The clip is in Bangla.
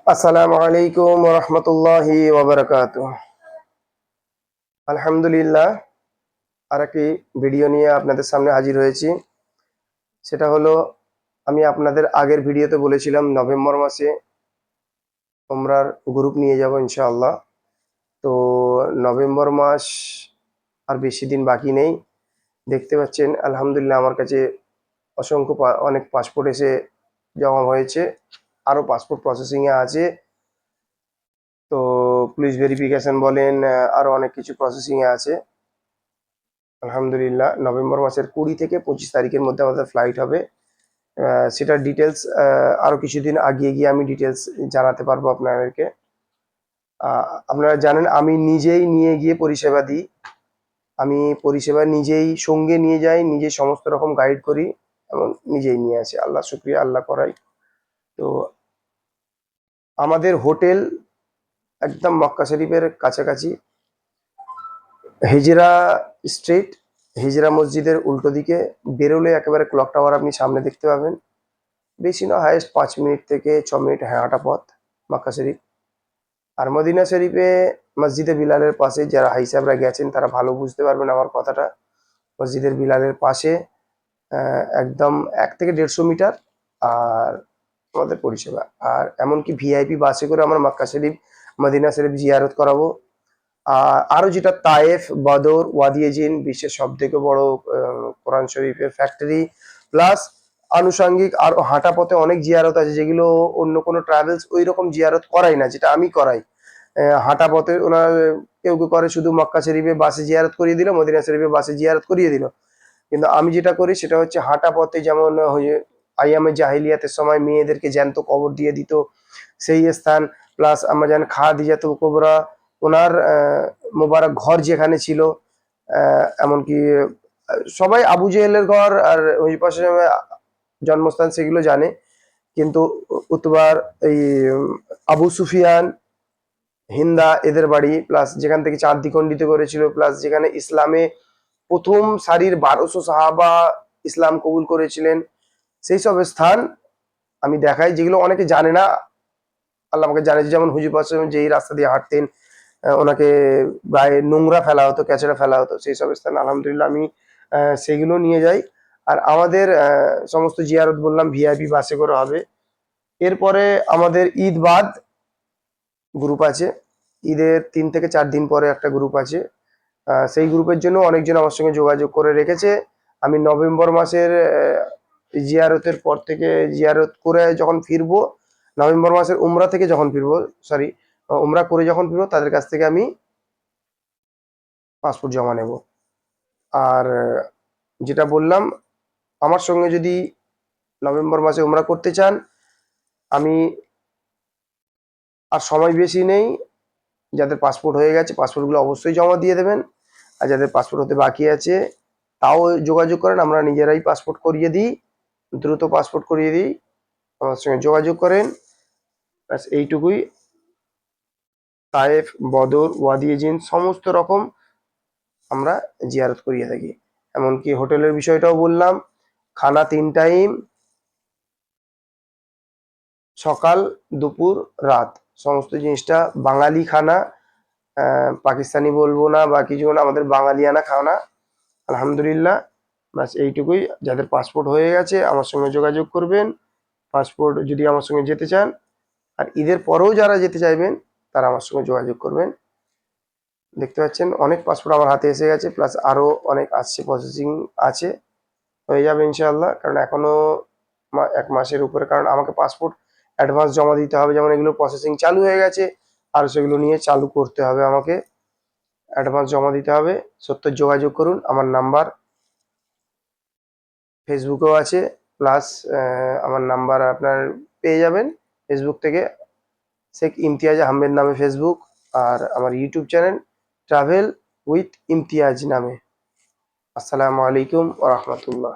আসসালামু আলাইকুম ওয়া রাহমাতুল্লাহি ওয়া বারাকাতুহু। আলহামদুলিল্লাহ, আরেকটি ভিডিও নিয়ে আপনাদের সামনে হাজির হয়েছি। সেটা হলো, আমি আপনাদের আগের ভিডিওতে বলেছিলাম নভেম্বর মাসে উমরার গ্রুপ নিয়ে যাব ইনশাআল্লাহ। তো নভেম্বর মাস আর বেশি দিন বাকি নেই। দেখতে পাচ্ছেন আলহামদুলিল্লাহ আমার কাছে অনেক পাসপোর্ট এসে জমা হয়েছে। আরও পাসপোর্ট প্রসেসিংয়ে আছে। তো পুলিশ ভেরিফিকেশন বলেন, আরও অনেক কিছু প্রসেসিংয়ে আছে। আলহামদুলিল্লাহ নভেম্বর মাসের 20 থেকে 25 তারিখের মধ্যে আমাদের ফ্লাইট হবে। সেটার ডিটেলস আরও কিছুদিন আগিয়ে গিয়ে আমি ডিটেলস জানাতে পারবো আপনাদেরকে। আপনারা জানেন আমি নিজেই নিয়ে গিয়ে পরিষেবা দিই। আমি পরিষেবা নিজেই সঙ্গে নিয়ে যাই, নিজেই সমস্ত রকম গাইড করি এবং নিজেই নিয়ে আসি। আল্লাহ শুক্রিয়া, আল্লাহ করাই। তো আমাদের হোটেল একদম মক্কা শরীফের কাছাকাছি, হিজরা স্ট্রিট, হিজরা মসজিদের উল্টো দিকে বেরোলে একেবারে ক্লক টাওয়ার আপনি সামনে দেখতে পাবেন। বেশি না, হাইয়েস্ট 5 মিনিট থেকে 6 মিনিট হাঁটা পথ মক্কা শরীফ। আর মদিনা শরীফে মসজিদে বিলালের পাশে যারা হাই সাহেবরা গেছেন তারা ভালো বুঝতে পারবেন আমার কথাটা। মসজিদের বিলালের পাশে একদম 1 থেকে 150 মিটার আর আমাদের পরিষেবা। আর এমনকি ভিআইপি বাসে করে আমরা মক্কা শরীফ, মদিনা শরীফ জিয়ারত করাবো। আরও যেটা তায়েফ, বদর, ওয়াদিয়েজিন বিশ্বের সব থেকে বড় কোরআন শরীফের ফ্যাক্টরি, প্লাস আনুষঙ্গিক আরো হাঁটা পথে অনেক জিয়ারত আছে যেগুলো অন্য কোনো ট্রাভেলস ওই রকম জিয়ারত করাই না, যেটা আমি করাই। হাঁটা পথে ওনার কেউ কেউ করে শুধু মক্কা শরীফে বাসে জিয়ারত করিয়ে দিল, মদিনা শরীফে বাসে জিয়ারত করিয়ে দিল। কিন্তু আমি যেটা করি সেটা হচ্ছে হাঁটা পথে, যেমন আইয়ামে জাহিলিয়াতের সময় মেয়েদেরকে জ্যান্ত কবর দিয়ে দিত সেই স্থান, প্লাস আমরা জানি খাদিজাতুল কুবরা ওনার মোবারক ঘর যেখানে ছিল, এমনকি সবাই আবু জেহেলের ঘর আর ওই পাশে জন্মস্থান সেগুলো জানে। কিন্তু উতবার এই আবু সুফিয়ান, হিন্দা এদের বাড়ি, প্লাস যেখান থেকে চাঁদ দ্বিখণ্ডিত করেছিল, প্লাস যেখানে ইসলামে প্রথম সারির 1200 সাহাবা ইসলাম কবুল করেছিলেন, সেই সব স্থান আমি দেখাই যেগুলো অনেকে জানে না। আল্লাহ আমাকে জানিয়েছে, যেমন হুজুর পাক যেই রাস্তা দিয়ে হাঁটতেন ওনাকে গায়ে নোংরা ফেলা হতো, ক্যাচড়া ফেলা হতো, সেই সব স্থান আলহামদুলিল্লাহ আমি সেগুলো নিয়ে যাই। আর আমাদের সমস্ত জিয়ারত বললাম ভিআইপি বাসে করে হবে। এরপরে আমাদের ঈদ বাদ গ্রুপ আছে, ঈদের 3 থেকে 4 দিন পরে একটা গ্রুপ আছে। সেই গ্রুপের জন্য অনেকজন আমার সঙ্গে যোগাযোগ করে রেখেছে। আমি নভেম্বর মাসের জিয়ারতের পর থেকে, জিয়ারত করে যখন ফিরবো, নভেম্বর মাসের উমরা থেকে যখন ফিরবো, সরি উমরা করে যখন ফিরবো, তাদের কাছ থেকে আমি পাসপোর্ট জমা নেব। আর যেটা বললাম, আমার সঙ্গে যদি নভেম্বর মাসে উমরা করতে চান, আমি আর সময় বেশি নেই, যাদের পাসপোর্ট হয়ে গেছে পাসপোর্টগুলো অবশ্যই জমা দিয়ে দেবেন। আর যাদের পাসপোর্ট হতে বাকি আছে তাও যোগাযোগ করেন, আমরা নিজেরাই পাসপোর্ট করিয়ে দিই, দ্রুত পাসপোর্ট করিয়ে দিই, আমার সঙ্গে যোগাযোগ করেন। ব্যাস এইটুকুই। তায়েফ, বদর, ওয়াদিয়েজিন সমস্ত রকম আমরা জিয়ারত করিয়ে থাকি। এমনকি হোটেলের বিষয়টাও বললাম, খানা 3 টাইম, সকাল, দুপুর, রাত, সমস্ত জিনিসটা বাঙালি খানা। পাকিস্তানি বলবো না বা কিছু না, আমাদের বাঙালিয়ানা খানা আলহামদুলিল্লাহ। ব্যাস এইটুকুই। যাদের পাসপোর্ট হয়ে গেছে আমার সঙ্গে যোগাযোগ করবেন, পাসপোর্ট যদি আমার সঙ্গে যেতে চান। আর ঈদের পরেও যারা যেতে চাইবেন তারা আমার সঙ্গে যোগাযোগ করবেন। দেখতে পাচ্ছেন অনেক পাসপোর্ট আমার হাতে এসে গেছে, প্লাস আরও অনেক আসছে, প্রসেসিং আছে, হয়ে যাবে ইনশাআল্লাহ। কারণ এখনো 1 মাসের উপরে, কারণ আমাকে পাসপোর্ট অ্যাডভান্স জমা দিতে হবে, যেমন এগুলো প্রসেসিং চালু হয়ে গেছে আর সেগুলো নিয়ে চালু করতে হবে, আমাকে অ্যাডভান্স জমা দিতে হবে। সত্ত্বর যোগাযোগ করুন, আমার নাম্বার ফেসবুকেও আছে, প্লাস আমার নাম্বার আপনার পেয়ে যাবেন ফেসবুক থেকে, শেখ ইমতিয়াজ আহমেদ নামে ফেসবুক। আর আমার YouTube channel travel with Imtiaz নামে। আসসালামু আলাইকুম ওয়া রাহমাতুল্লাহ।